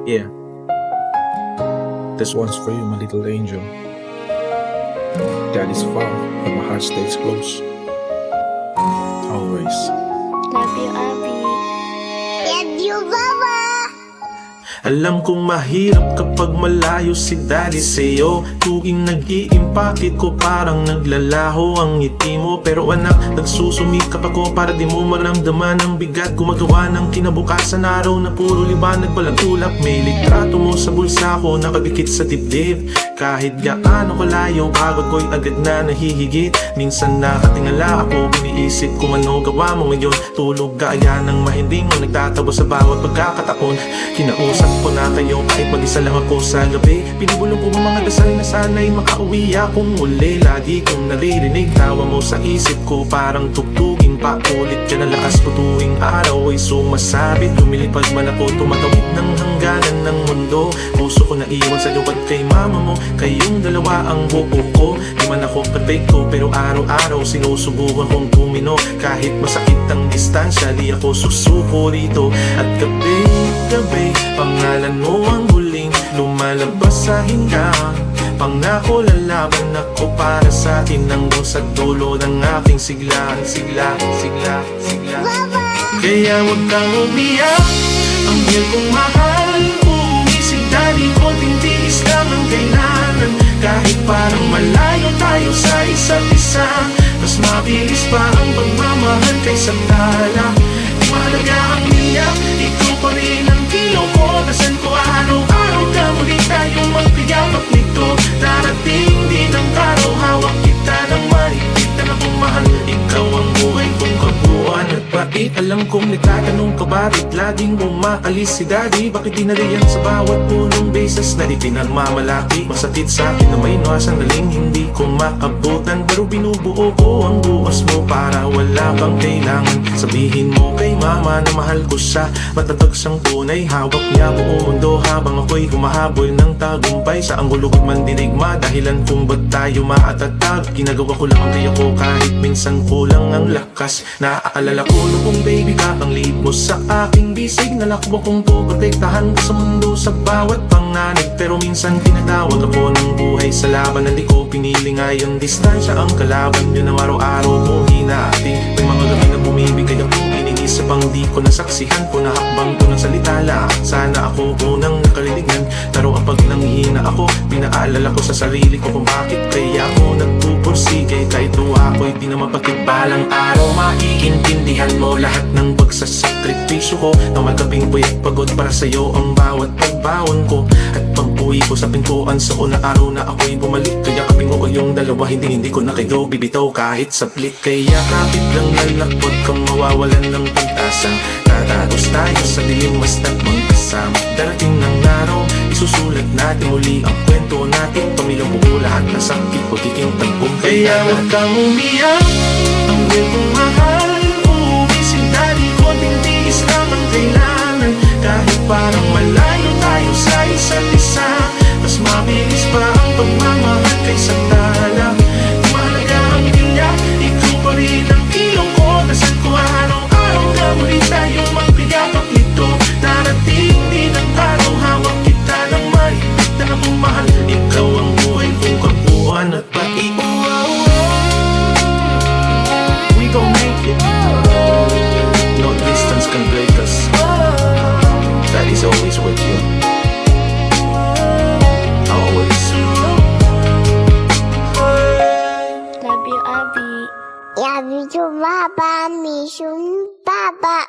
Yeah, this one's for you, my little angel. Daddy's far, but my heart stays close. Always. Love you, Abby. Love you, Baba. Alam kong mahirap kapag malayo si daddy sa'yo. Tuwing nag-iimpakit ko parang naglalaho ang ngiti mo. Pero anak, nagsusumikap ako para di mo maramdaman ang bigat. Gumagawa ng kinabukasan araw na puro liwanag walang ulap. May litrato mo sa bulsa ko nakadikit sa dibdib. Kahit gaano kalayo, pagod ko'y agad na nahihigit. Minsan nakatingala ako, iniisip kung ano gawa mo ngayon. Tulog gaya ng mahinding mo, nagtatawa sa bawat pagkakataon. Kinausap ko na kayo kahit mag-isa lang ako sa gabi. Pinibulong ko ang mga dasal na sana'y makauwi akong muli. Lagi kong naririnig tawa mo sa isip ko, parang tugtugin pa ulit ka na lakas ko tuwing araw ay sumasabit. Lumilipad man ako, tumatawid ng hangganan ng mundo. Puso ko na iwan sa luwad kay mama mo. Kayong dalawa ang buo ko. Di man ako perfecto pero araw-araw sinusubukan kong tumino. Kahit masakit ang distansya, di ako susuko rito. At gabi-gabi, pangalan mo ang huling lumalabas sa hingaan. Pangako lalaban ako para sa atin hanggang sa dulo ng aking sigla. Kaya huwag kang umiyak, ang iyong kong mahal. Uuwi si daddy, konting tiis lang ang kailangan. Kahit parang malayo tayo sa isa't isa, mas mabilis pa ang pagmamahal kaysa tala. Di mahalaga ang iyak, ikaw pa rin ang kilo ko. Dasan ko araw-araw ka muli tayong magpiyapak nito. Darating din ang araw, hawak kita ng mahigpit na napumahal. Ikaw ang buhay kong kabuuan at bait. Alam kong nagtatanong ka bakit laging umaalis si daddy. Bakit di na riyan sa bawat punong beses na di pinagmamalaki. Masakit sa akin na may iwasang galing hindi ko maabutan. Pero binubuo ko ang bukas mo para wala kang kailangan. Sabihin mo kay mama na mahal ko siya. Matatag siyang tunay, hawak niya buong mundo habang ako'y humahabol ng tagumpay. Sa ang gulugod man dinigma, dahilan kung ba't tayo maatatag. Ginagawa ko lang ang kaya ko kahit minsan kulang ang lakas. Naaalala ko noong baby ka, ang liit mo sa aking bisig. Nalakbo kong poprotektahan ka sa mundo sa bawat panganib. Pero minsan tinatawag ako ng buhay sa laban. Hindi ko pinili nga yung distansya ang kalaban. Yun ang araw-araw kong hinaating. May mga gabi na bumibigay ako, iniisip ang di ko nasaksihan ko. Nahakbang ko ng salita lang, sana ako unang nakaliligan. Pero kapag nanghihina ako, pinaalala ko sa sarili ko kung bakit kaya ako nagpupursige. Kahit tuwa ako'y di na mapagtibalang araw, maiintindihan mo lahat ng pagsasakripisyo ko. Na magabing puyat pagod para sa'yo ang bawat pagbaon ko. At pag-uwi ko sa pintuan sa unang araw na ako'y bumalik. Kaya kaping ko kayong dalawa, hindi ko na kayo bibitaw kahit saplit. Kaya kapit lang lalak, huwag kang mawawalan ng pag-asa. Tatagos tayo sa dilim basta't magkasama. Darating ng araw, isusulat natin muli ang kwento natin. Pamilyang buo lahat ng sakit, pagiging tagumpay. Kaya huwag kang umiyak, ang iyong kong mahal. Uuwi si daddy, konting tiis lang ang kailangan. Kahit parang malayo tayo sa isa't isa, mas mabilis pa ang pagmamahal kaysa tala. Di mahalaga ang iyak, ikaw pa rin ang ilong ko. Dasan ko araw-araw na muli tayong magpiyapak nito. Darating din ang araw, hawak kita ng mahigpit na napumahal. Ikaw ang buhay kong kabuuan at bait. We gon' make it. No distance can break us. That is always with you. Always. Love you, Abby. Love you, Baba. Miss you, Baba.